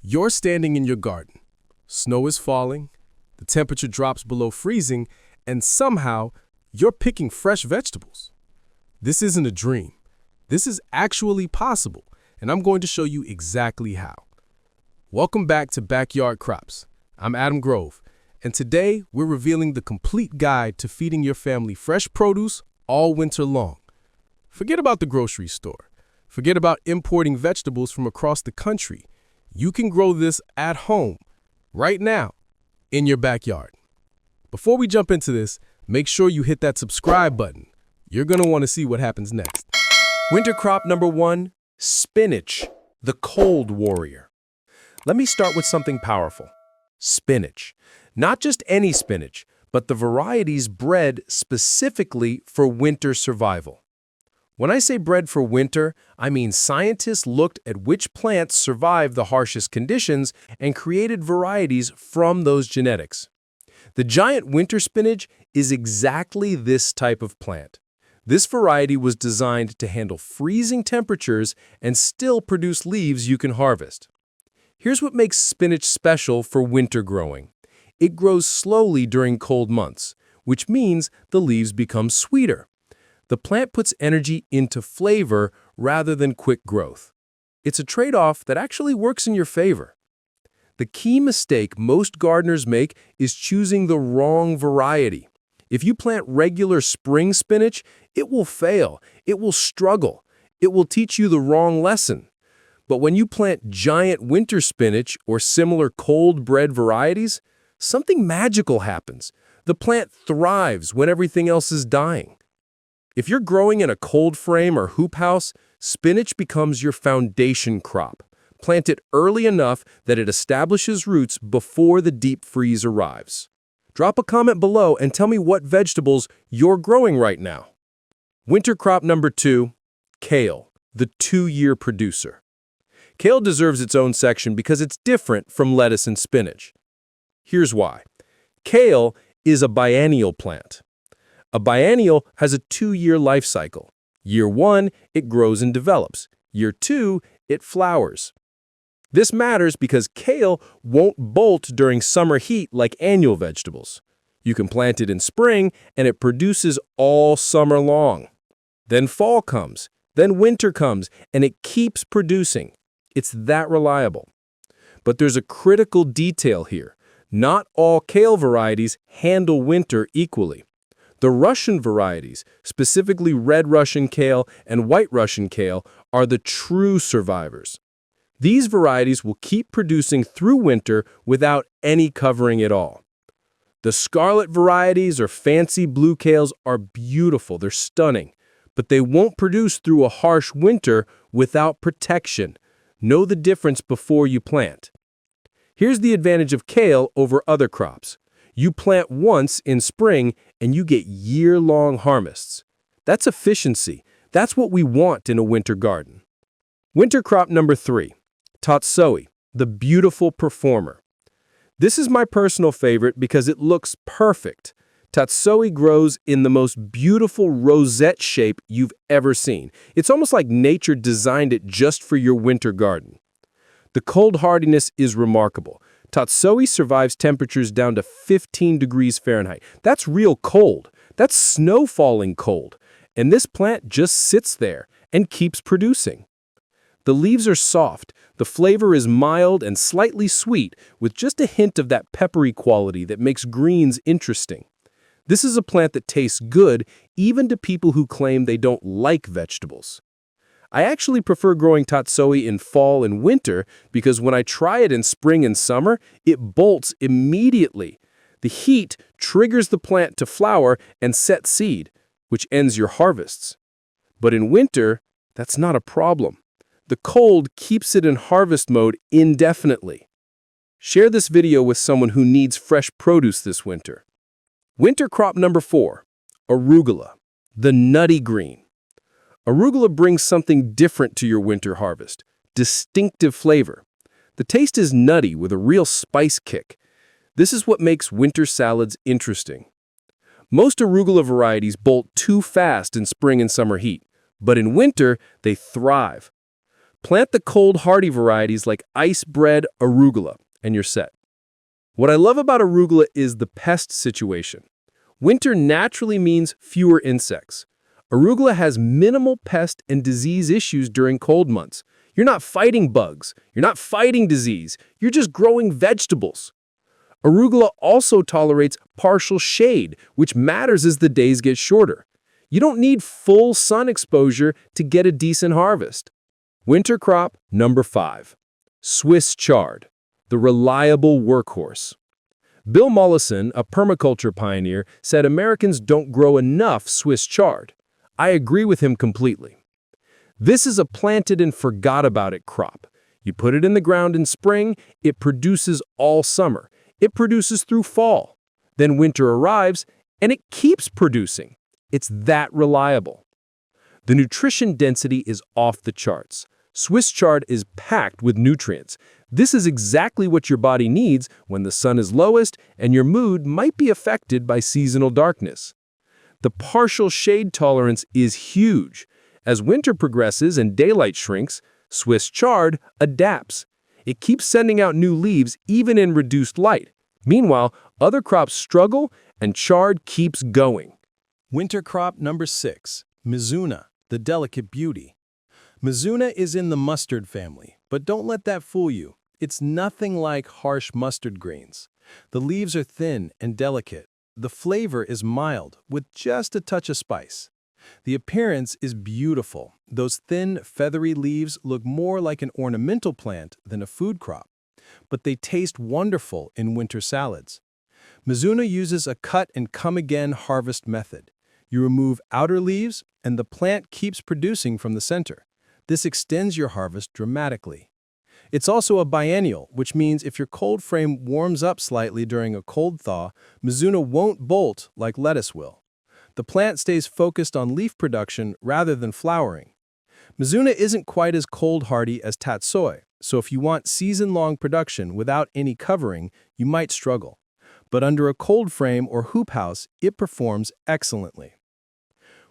You're standing in your garden. Snow is falling, the temperature drops below freezing, and somehow you're picking fresh vegetables. This isn't a dream. This is actually possible, and I'm going to show you exactly how. Welcome back to Backyard Crops. I'm Adam Grove, and today we're revealing the complete guide to feeding your family fresh produce all winter long. Forget about the grocery store. Forget about importing vegetables from across the country. You can grow this at home, right now, in your backyard. Before we jump into this, make sure you hit that subscribe button. You're going to want to see what happens next. Winter crop number 1, spinach, the cold warrior. Let me start with something powerful. Spinach. Not just any spinach, but the varieties bred specifically for winter survival. When I say bred for winter, I mean scientists looked at which plants survive the harshest conditions and created varieties from those genetics. The giant winter spinach is exactly this type of plant. This variety was designed to handle freezing temperatures and still produce leaves you can harvest. Here's what makes spinach special for winter growing. It grows slowly during cold months, which means the leaves become sweeter. The plant puts energy into flavor rather than quick growth. It's a trade-off that actually works in your favor. The key mistake most gardeners make is choosing the wrong variety. If you plant regular spring spinach, it will fail, it will struggle, it will teach you the wrong lesson. But when you plant giant winter spinach or similar cold-bred varieties, something magical happens. The plant thrives when everything else is dying. If you're growing in a cold frame or hoop house, spinach becomes your foundation crop. Plant it early enough that it establishes roots before the deep freeze arrives. Drop a comment below and tell me what vegetables you're growing right now. Winter crop number 2, kale, the 2-year producer. Kale deserves its own section because it's different from lettuce and spinach. Here's why. Kale is a biennial plant. A biennial has a 2-year life cycle. Year 1, it grows and develops. Year 2, it flowers. This matters because kale won't bolt during summer heat like annual vegetables. You can plant it in spring and it produces all summer long. Then fall comes, then winter comes, and it keeps producing. It's that reliable. But there's a critical detail here. Not all kale varieties handle winter equally. The Russian varieties, specifically red Russian kale and white Russian kale, are the true survivors. These varieties will keep producing through winter without any covering at all. The scarlet varieties or fancy blue kales are beautiful, they're stunning, but they won't produce through a harsh winter without protection. Know the difference before you plant. Here's the advantage of kale over other crops. You plant once in spring and you get year-long harvests. That's efficiency. That's what we want in a winter garden. Winter crop number 3, Tatsoi, the beautiful performer. This is my personal favorite because it looks perfect. Tatsoi grows in the most beautiful rosette shape you've ever seen. It's almost like nature designed it just for your winter garden. The cold hardiness is remarkable. Tatsoi survives temperatures down to 15 degrees Fahrenheit. That's real cold. That's snow falling cold. And this plant just sits there and keeps producing. The leaves are soft. The flavor is mild and slightly sweet, with just a hint of that peppery quality that makes greens interesting. This is a plant that tastes good even to people who claim they don't like vegetables. I actually prefer growing tatsoi in fall and winter because when I try it in spring and summer, it bolts immediately. The heat triggers the plant to flower and set seed, which ends your harvests. But in winter, that's not a problem. The cold keeps it in harvest mode indefinitely. Share this video with someone who needs fresh produce this winter. Winter crop number 4, arugula, the nutty green. Arugula brings something different to your winter harvest, distinctive flavor. The taste is nutty with a real spice kick. This is what makes winter salads interesting. Most arugula varieties bolt too fast in spring and summer heat, but in winter, they thrive. Plant the cold hardy varieties like ice bread arugula, and you're set. What I love about arugula is the pest situation. Winter naturally means fewer insects. Arugula has minimal pest and disease issues during cold months. You're not fighting bugs. You're not fighting disease. You're just growing vegetables. Arugula also tolerates partial shade, which matters as the days get shorter. You don't need full sun exposure to get a decent harvest. Winter crop number 5. Swiss chard, the reliable workhorse. Bill Mollison, a permaculture pioneer, said Americans don't grow enough Swiss chard. I agree with him completely. This is a planted and forgot about it crop. You put it in the ground in spring, it produces all summer. It produces through fall. Then winter arrives, and it keeps producing. It's that reliable. The nutrition density is off the charts. Swiss chard is packed with nutrients. This is exactly what your body needs when the sun is lowest and your mood might be affected by seasonal darkness. The partial shade tolerance is huge. As winter progresses and daylight shrinks, Swiss chard adapts. It keeps sending out new leaves even in reduced light. Meanwhile, other crops struggle and chard keeps going. Winter crop number 6, Mizuna, the delicate beauty. Mizuna is in the mustard family, but don't let that fool you. It's nothing like harsh mustard greens. The leaves are thin and delicate. The flavor is mild, with just a touch of spice. The appearance is beautiful. Those thin, feathery leaves look more like an ornamental plant than a food crop, but they taste wonderful in winter salads. Mizuna uses a cut-and-come-again harvest method. You remove outer leaves, and the plant keeps producing from the center. This extends your harvest dramatically. It's also a biennial, which means if your cold frame warms up slightly during a cold thaw, Mizuna won't bolt like lettuce will. The plant stays focused on leaf production rather than flowering. Mizuna isn't quite as cold hardy as Tatsoi, so if you want season-long production without any covering, you might struggle. But under a cold frame or hoop house, it performs excellently.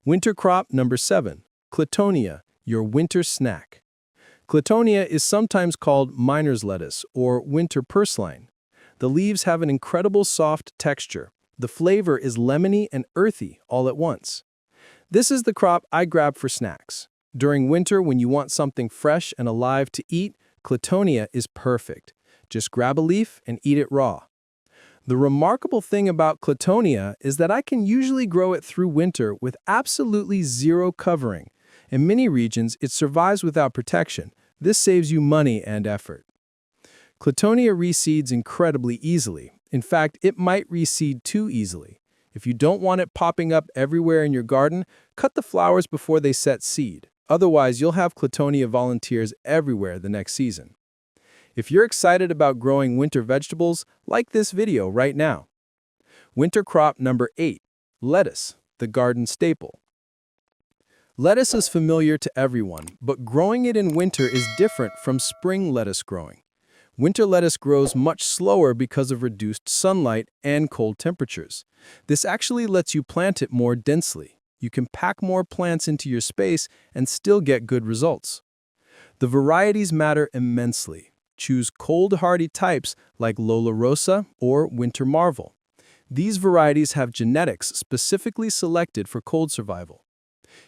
Winter crop number 7, Claytonia, your winter snack. Claytonia is sometimes called miner's lettuce or winter purslane. The leaves have an incredible soft texture. The flavor is lemony and earthy all at once. This is the crop I grab for snacks. During winter, when you want something fresh and alive to eat, Claytonia is perfect. Just grab a leaf and eat it raw. The remarkable thing about Claytonia is that I can usually grow it through winter with absolutely zero covering. In many regions, it survives without protection. This saves you money and effort. Claytonia reseeds incredibly easily. In fact, it might reseed too easily. If you don't want it popping up everywhere in your garden, cut the flowers before they set seed. Otherwise, you'll have Claytonia volunteers everywhere the next season. If you're excited about growing winter vegetables, like this video right now. Winter crop number 8, lettuce, the garden staple. Lettuce is familiar to everyone, but growing it in winter is different from spring lettuce growing. Winter lettuce grows much slower because of reduced sunlight and cold temperatures. This actually lets you plant it more densely. You can pack more plants into your space and still get good results. The varieties matter immensely. Choose cold-hardy types like Lola Rosa or Winter Marvel. These varieties have genetics specifically selected for cold survival.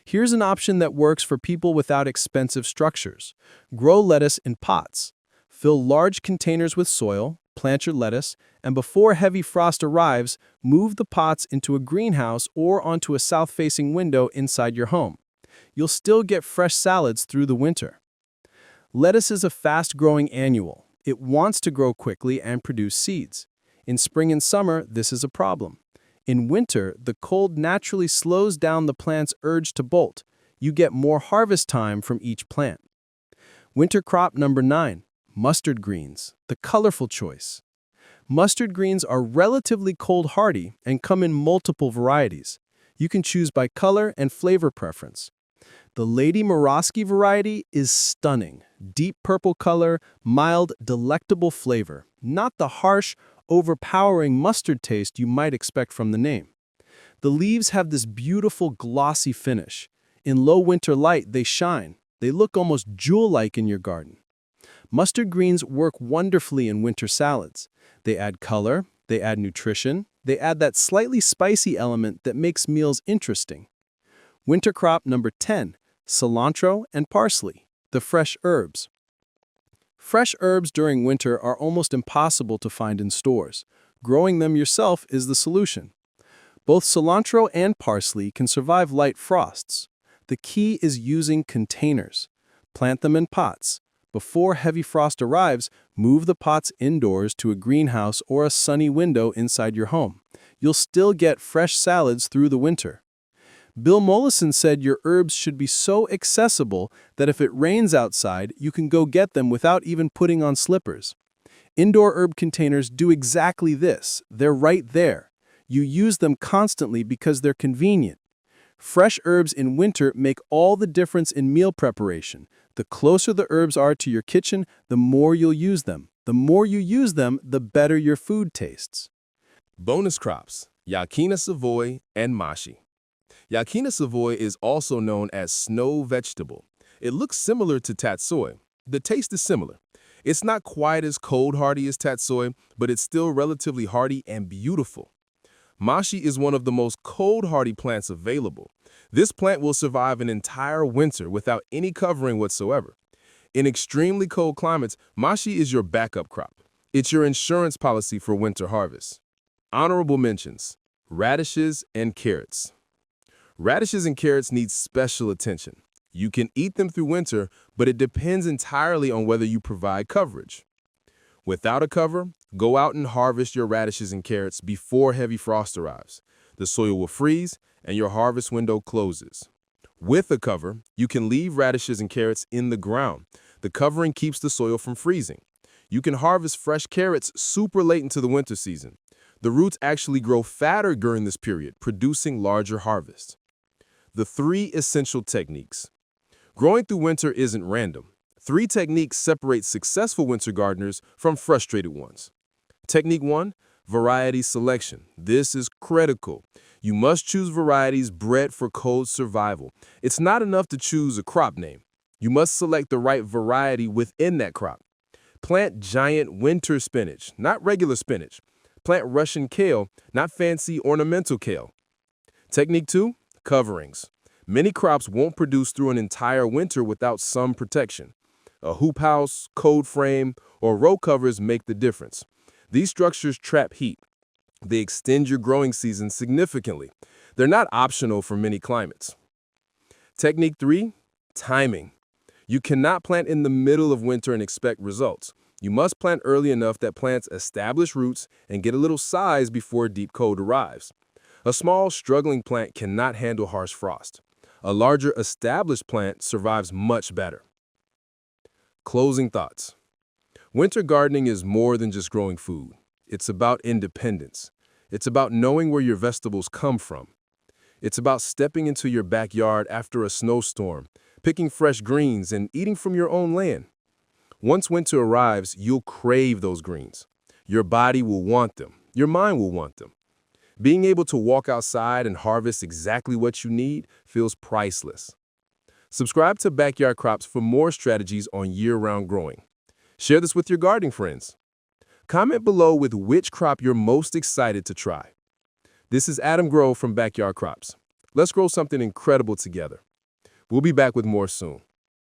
Here's an option that works for people without expensive structures. Grow lettuce in pots. Fill large containers with soil, plant your lettuce, and before heavy frost arrives, move the pots into a greenhouse or onto a south-facing window inside your home. You'll still get fresh salads through the winter. Lettuce is a fast-growing annual. It wants to grow quickly and produce seeds. In spring and summer, this is a problem. In winter, the cold naturally slows down the plant's urge to bolt. You get more harvest time from each plant. Winter crop number 9, mustard greens, the colorful choice. Mustard greens are relatively cold-hardy and come in multiple varieties. You can choose by color and flavor preference. The Lady Murawski variety is stunning. Deep purple color, mild, delectable flavor. Not the harsh, overpowering mustard taste you might expect from the name. The leaves have this beautiful glossy finish. In low winter light, they shine. They look almost jewel-like in your garden. Mustard greens work wonderfully in winter salads. They add color, they add nutrition, they add that slightly spicy element that makes meals interesting. Winter crop number 10, cilantro and parsley, the fresh herbs. Fresh herbs during winter are almost impossible to find in stores. Growing them yourself is the solution. Both cilantro and parsley can survive light frosts. The key is using containers. Plant them in pots. Before heavy frost arrives, move the pots indoors to a greenhouse or a sunny window inside your home. You'll still get fresh salads through the winter. Bill Mollison said your herbs should be so accessible that if it rains outside, you can go get them without even putting on slippers. Indoor herb containers do exactly this. They're right there. You use them constantly because they're convenient. Fresh herbs in winter make all the difference in meal preparation. The closer the herbs are to your kitchen, the more you'll use them. The more you use them, the better your food tastes. Bonus crops, Yakina Savoy and Mashi. Yakina Savoy is also known as snow vegetable. It looks similar to Tatsoi. The taste is similar. It's not quite as cold-hardy as Tatsoi, but it's still relatively hardy and beautiful. Mashi is one of the most cold-hardy plants available. This plant will survive an entire winter without any covering whatsoever. In extremely cold climates, Mashi is your backup crop. It's your insurance policy for winter harvest. Honorable mentions, radishes and carrots. Radishes and carrots need special attention. You can eat them through winter, but it depends entirely on whether you provide coverage. Without a cover, go out and harvest your radishes and carrots before heavy frost arrives. The soil will freeze and your harvest window closes. With a cover, you can leave radishes and carrots in the ground. The covering keeps the soil from freezing. You can harvest fresh carrots super late into the winter season. The roots actually grow fatter during this period, producing larger harvests. The 3 essential techniques. Growing through winter isn't random. 3 techniques separate successful winter gardeners from frustrated ones. Technique 1, variety selection. This is critical. You must choose varieties bred for cold survival. It's not enough to choose a crop name. You must select the right variety within that crop. Plant giant winter spinach, not regular spinach. Plant Russian kale, not fancy ornamental kale. Technique 2, coverings. Many crops won't produce through an entire winter without some protection. A hoop house, cold frame, or row covers make the difference. These structures trap heat. They extend your growing season significantly. They're not optional for many climates. Technique 3, timing. You cannot plant in the middle of winter and expect results. You must plant early enough that plants establish roots and get a little size before deep cold arrives. A small, struggling plant cannot handle harsh frost. A larger, established plant survives much better. Closing thoughts. Winter gardening is more than just growing food. It's about independence. It's about knowing where your vegetables come from. It's about stepping into your backyard after a snowstorm, picking fresh greens, and eating from your own land. Once winter arrives, you'll crave those greens. Your body will want them. Your mind will want them. Being able to walk outside and harvest exactly what you need feels priceless. Subscribe to Backyard Crops for more strategies on year-round growing. Share this with your gardening friends. Comment below with which crop you're most excited to try. This is Adam Grove from Backyard Crops. Let's grow something incredible together. We'll be back with more soon.